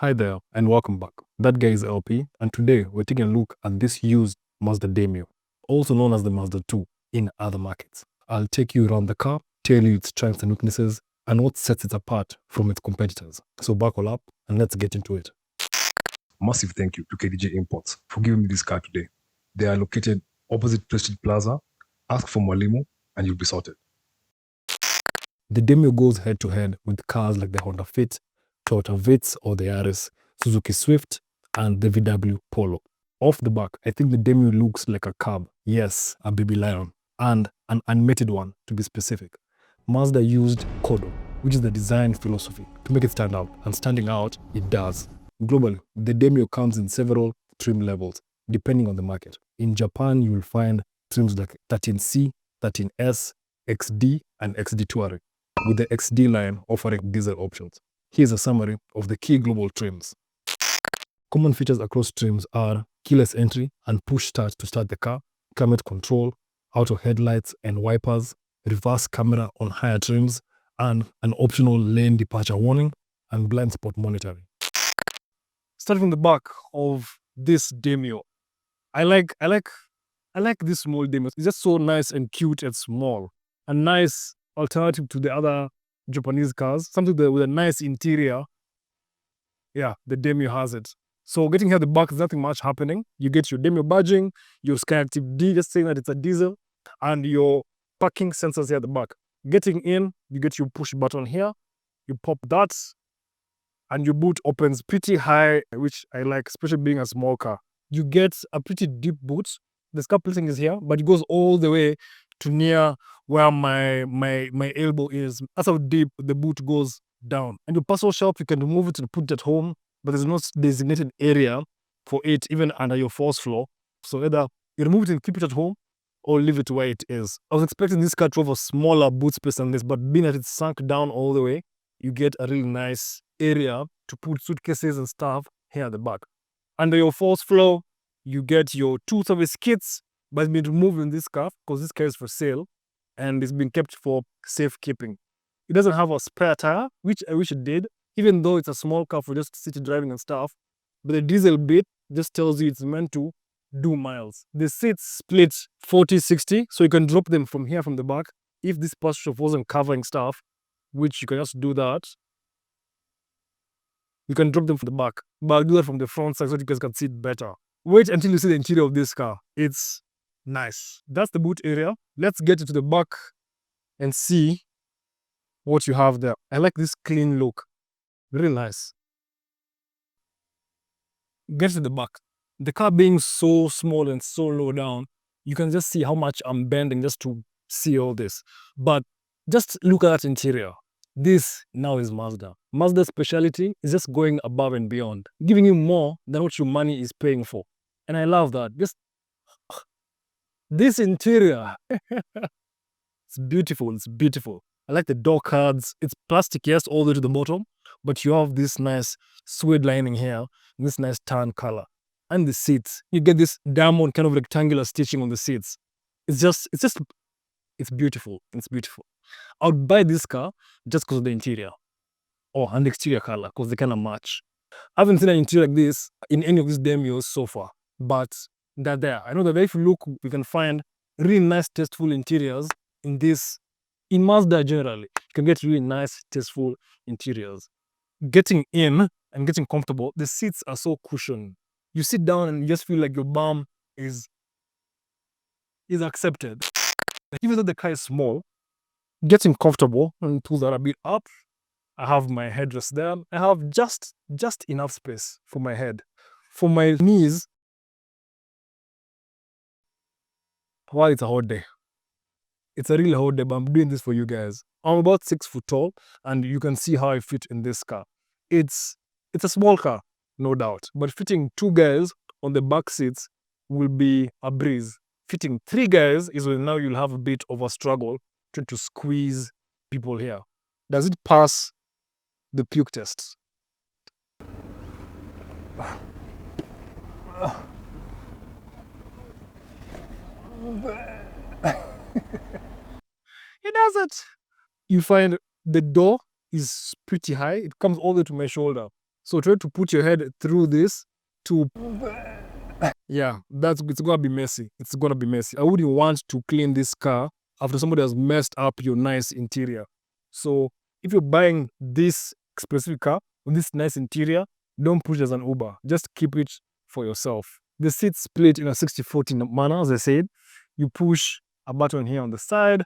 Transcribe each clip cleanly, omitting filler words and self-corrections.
Hi there and welcome back. That guy is LP and today we're taking a look at this used Mazda Demio, also known as the Mazda 2 in other markets. I'll take you around the car, tell you its strengths and weaknesses, and what sets it apart from its competitors. So buckle up and let's get into it. Massive thank you to KDJ Imports for giving me this car today. They are located opposite Prestige Plaza. Ask for Mwalimu and you'll be sorted. The Demio goes head to head with cars like the Honda Fit, Toyota Vitz or the Yaris, Suzuki Swift, and the VW Polo. Off the back, I think the Demio looks like a cub, yes, a baby lion, and an animated one to be specific. Mazda used Kodo, which is the design philosophy, to make it stand out, and standing out, it does. Globally, the Demio comes in several trim levels, depending on the market. In Japan, you will find trims like 13C, 13S, XD, and XD Touring, with the XD line offering diesel options. Here's a summary of the key global trims. Common features across trims are keyless entry and push start to start the car, climate control, auto headlights and wipers, reverse camera on higher trims, and an optional lane departure warning and blind spot monitoring. Starting from the back of this Demio, I like this small Demio. It's just so nice and cute and small. A nice alternative to the other Japanese cars, something with a nice interior. Yeah, the Demio has it. So getting here at the back, there's nothing much happening. You get your Demio badging, your SkyActiv D, just saying that it's a diesel, and your parking sensors here at the back. Getting in, you get your push button here, you pop that, and your boot opens pretty high, which I like, especially being a small car. You get a pretty deep boot. The scar plating is here, but it goes all the way to near where my elbow is. That's how deep the boot goes down. And your parcel shelf, you can remove it and put it at home, but there's no designated area for it, even under your fourth floor. So either you remove it and keep it at home, or leave it where it is. I was expecting this car to have a smaller boot space than this, but being that it's sunk down all the way, you get a really nice area to put suitcases and stuff here at the back. Under your fourth floor, you get your two service kits, but it's been removed in this car because this car is for sale and it's been kept for safekeeping. It doesn't have a spare tire, which I wish it did, even though it's a small car for just city driving and stuff. But the diesel bit just tells you it's meant to do miles. The seats split 40-60, so you can drop them from here from the back. If this passenger wasn't covering stuff, which you can just do that, you can drop them from the back, but I'll do that from the front side so you guys can see it better. Wait until you see the interior of this car. It's nice. That's the boot area. Let's get into the back and see what you have there. I like this clean look. Very nice. Get to the back. The car being so small and so low down, you can just see how much I'm bending just to see all this. But just look at that interior. This now is Mazda. Mazda's specialty is just going above and beyond, giving you more than what your money is paying for. And I love that. Just this interior. It's beautiful. It's beautiful. I like the door cards. It's plastic, yes, all the way to the bottom, but you have this nice suede lining here, this nice tan color. And the seats. You get this diamond kind of rectangular stitching on the seats. It's beautiful. It's beautiful. I would buy this car just because of the interior and the exterior color, because they kind of match. I haven't seen an interior like this in any of these Demios so far, but they're there. I know that if you look, we can find really nice, tasteful interiors in Mazda generally. You can get really nice, tasteful interiors. Getting in and getting comfortable, the seats are so cushioned. You sit down and you just feel like your bum is accepted. Even though the car is small, getting comfortable and tools are a bit up. I have my headrest there. I have just enough space for my head. For my knees, while it's a hot day. It's a really hot day, but I'm doing this for you guys. I'm about 6 foot tall, and you can see how I fit in this car. It's a small car, no doubt, but fitting 2 guys on the back seats will be a breeze. Fitting 3 guys is when now you'll have a bit of a struggle trying to squeeze people here. Does it pass the puke test? It doesn't. You find the door is pretty high. It comes all the way to my shoulder. So try to put your head through this to, yeah, it's gonna be messy. It's gonna be messy. I wouldn't want to clean this car after somebody has messed up your nice interior. So if you're buying this specific car with this nice interior, don't push it as an Uber. Just keep it for yourself. The seats split in a 60-40 manner, as I said. You push a button here on the side,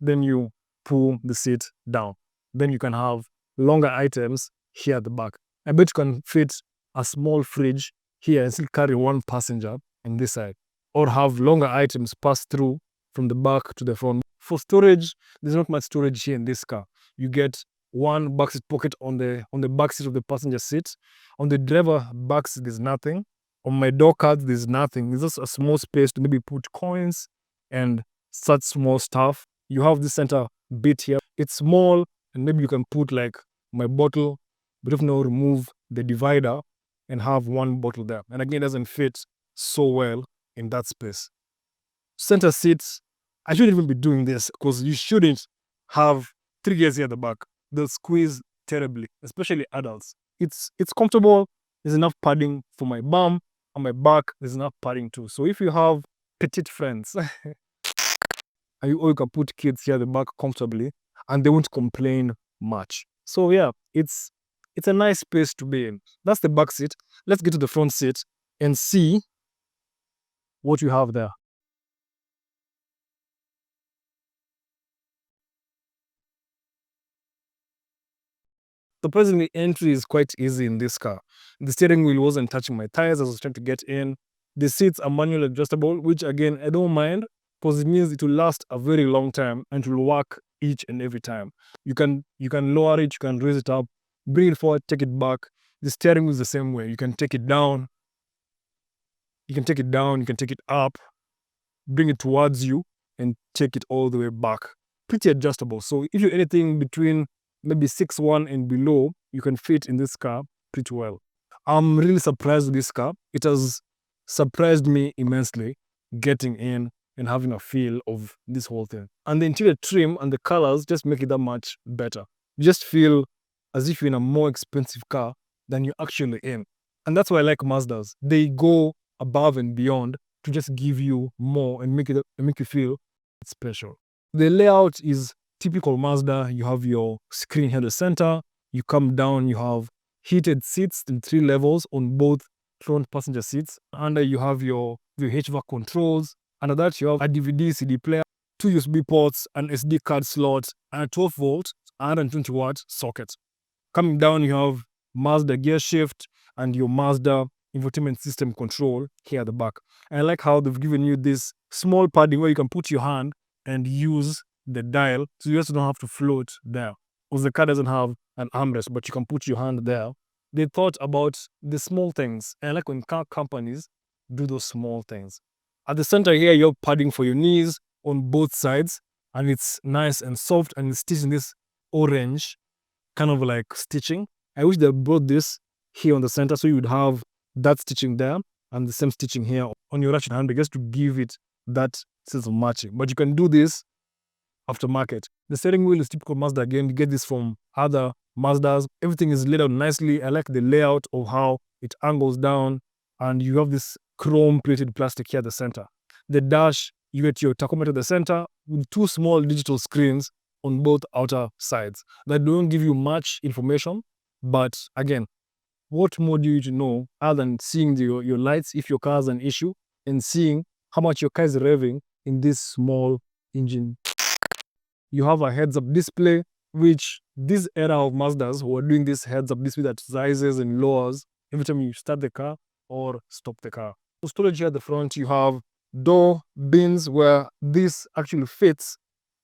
then you pull the seat down. Then you can have longer items here at the back. I bet you can fit a small fridge here and still carry one passenger on this side, or have longer items pass through from the back to the front. For storage, there's not much storage here in this car. You get one backseat pocket on the back seat of the passenger seat. On the driver back seat, there's nothing. On my door cards, there's nothing. There's just a small space to maybe put coins and such small stuff. You have this center bit here. It's small, and maybe you can put like my bottle, but if not, remove the divider and have one bottle there. And again, it doesn't fit so well in that space. Center seats, I shouldn't even be doing this because you shouldn't have 3 gears here at the back. They'll squeeze terribly, especially adults. It's comfortable. There's enough padding for my bum. On my back, there's enough padding too. So if you have petite friends, or you can put kids here at the back comfortably and they won't complain much. So yeah, it's a nice space to be in. That's the back seat. Let's get to the front seat and see what you have there. Surprisingly, entry is quite easy in this car. The steering wheel wasn't touching my tires as I was trying to get in. The seats are manual adjustable, which again, I don't mind because it means it will last a very long time and it will work each and every time. You can lower it, you can raise it up, bring it forward, take it back. The steering wheel is the same way. You can take it down, you can take it down, you can take it up, bring it towards you, and take it all the way back. Pretty adjustable. So if you're anything between maybe 6'1" and below, you can fit in this car pretty well. I'm really surprised with this car. It has surprised me immensely getting in and having a feel of this whole thing. And the interior trim and the colors just make it that much better. You just feel as if you're in a more expensive car than you're actually in. And that's why I like Mazdas. They go above and beyond to just give you more and make you feel special. The layout is typical Mazda. You have your screen here at the center. You come down, you have heated seats in 3 levels on both front passenger seats. Under you have your HVAC controls. Under that you have a DVD CD player, 2 USB ports, an SD card slot, and a 12-volt 120-watt socket. Coming down you have Mazda gear shift and your Mazda infotainment system control here at the back. I like how they've given you this small padding where you can put your hand and use the dial, so you just don't have to float there. Because the car doesn't have an armrest, but you can put your hand there. They thought about the small things. And I like when car companies do those small things. At the center here, you have padding for your knees on both sides, and it's nice and soft, and it's stitched in this orange kind of like stitching. I wish they brought this here on the center so you would have that stitching there and the same stitching here on your ratchet handbrake just to give it that sense of matching. But you can do this aftermarket. The steering wheel is typical Mazda again. You get this from other Mazdas. Everything is laid out nicely. I like the layout of how it angles down, and you have this chrome plated plastic here at the center. The dash, you get your tachometer at the center with 2 small digital screens on both outer sides that don't give you much information, but again, what more do you need to know other than seeing your lights if your car has an issue and seeing how much your car is revving in this small engine. You have a heads-up display, which this era of Mazdas who are doing this heads-up display that rises and lowers every time you start the car or stop the car. For storage here at the front, you have door bins where this actually fits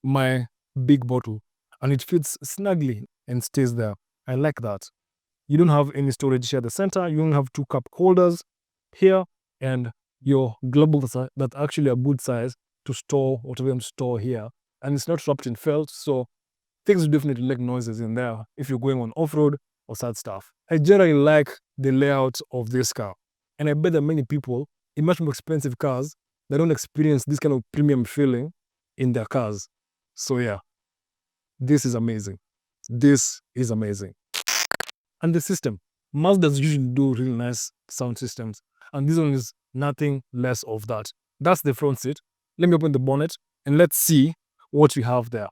my big bottle and it fits snugly and stays there. I like that. You don't have any storage here at the center. You don't have 2 cup holders here and your glove box that's actually a good size to store whatever you store here. And it's not wrapped in felt, so things will definitely make noises in there if you're going on off-road or such stuff. I generally like the layout of this car. And I bet that many people in much more expensive cars, they don't experience this kind of premium feeling in their cars. So yeah, this is amazing. This is amazing. And the system, Mazdas usually do really nice sound systems, and this one is nothing less of that. That's the front seat. Let me open the bonnet and let's see what we have there.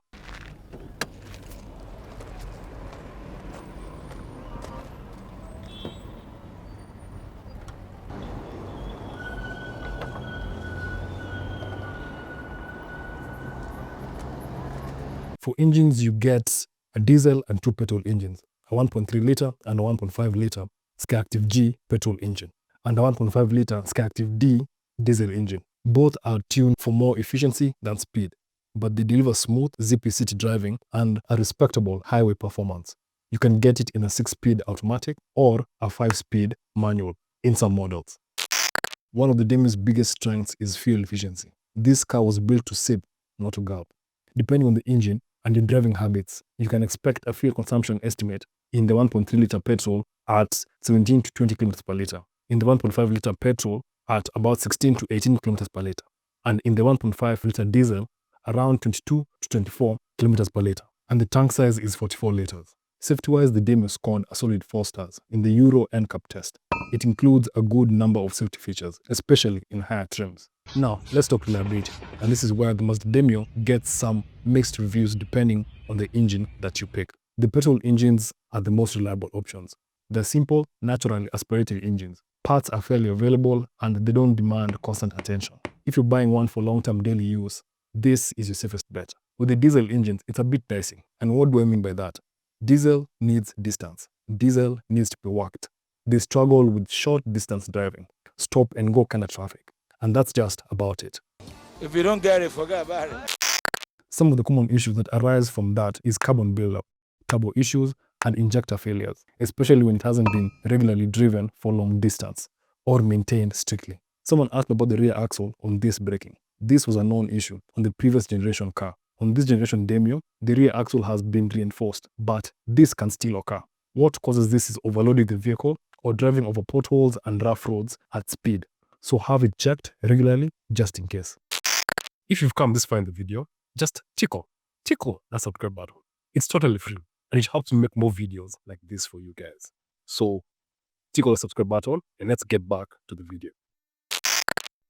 For engines, you get a diesel and 2 petrol engines, a 1.3 litre and a 1.5 litre Skyactiv G petrol engine, and a 1.5 litre Skyactiv D diesel engine. Both are tuned for more efficiency than speed, but they deliver smooth, zippy city driving and a respectable highway performance. You can get it in a 6-speed automatic or a 5-speed manual in some models. One of the Demio's biggest strengths is fuel efficiency. This car was built to sip, not to gulp. Depending on the engine and your driving habits, you can expect a fuel consumption estimate in the 1.3 litre petrol at 17 to 20 kilometers per litre, in the 1.5 litre petrol at about 16 to 18 kilometers per litre, and in the 1.5 litre diesel around 22 to 24 kilometers per litre, and the tank size is 44 litres. Safety-wise, the Demio scored a solid 4 stars in the Euro NCAP test. It includes a good number of safety features, especially in higher trims. Now, let's talk reliability, and this is where the Mazda Demio gets some mixed reviews depending on the engine that you pick. The petrol engines are the most reliable options. They're simple, naturally aspirated engines. Parts are fairly available and they don't demand constant attention. If you're buying one for long-term daily use, this is your safest bet. With the diesel engines, it's a bit dicey. And what do I mean by that? Diesel needs distance. Diesel needs to be worked. They struggle with short distance driving, stop and go kind of traffic. And that's just about it. If you don't get it, forget about it. Some of the common issues that arise from that is carbon buildup, turbo issues, and injector failures, especially when it hasn't been regularly driven for long distance or maintained strictly. Someone asked about the rear axle on disc braking. This was a known issue on the previous generation car. On this generation Demio, the rear axle has been reinforced, but this can still occur. What causes this is overloading the vehicle or driving over potholes and rough roads at speed. So have it checked regularly just in case. If you've come this far in the video, just tickle that subscribe button. It's totally free and it helps me make more videos like this for you guys. So tickle the subscribe button and let's get back to the video.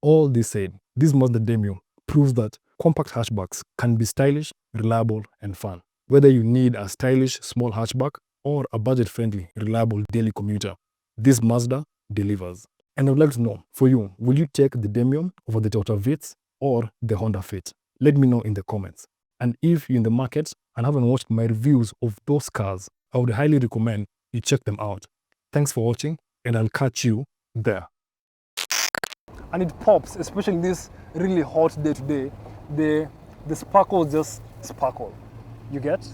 All this said, this Mazda Demio proves that compact hatchbacks can be stylish, reliable, and fun. Whether you need a stylish small hatchback or a budget-friendly, reliable daily commuter, this Mazda delivers. And I would like to know, for you, will you take the Demio over the Toyota Vitz or the Honda Fit? Let me know in the comments. And if you're in the market and haven't watched my reviews of those cars, I would highly recommend you check them out. Thanks for watching, and I'll catch you there. And it pops, especially this really hot day today. The sparkles just sparkle. You get?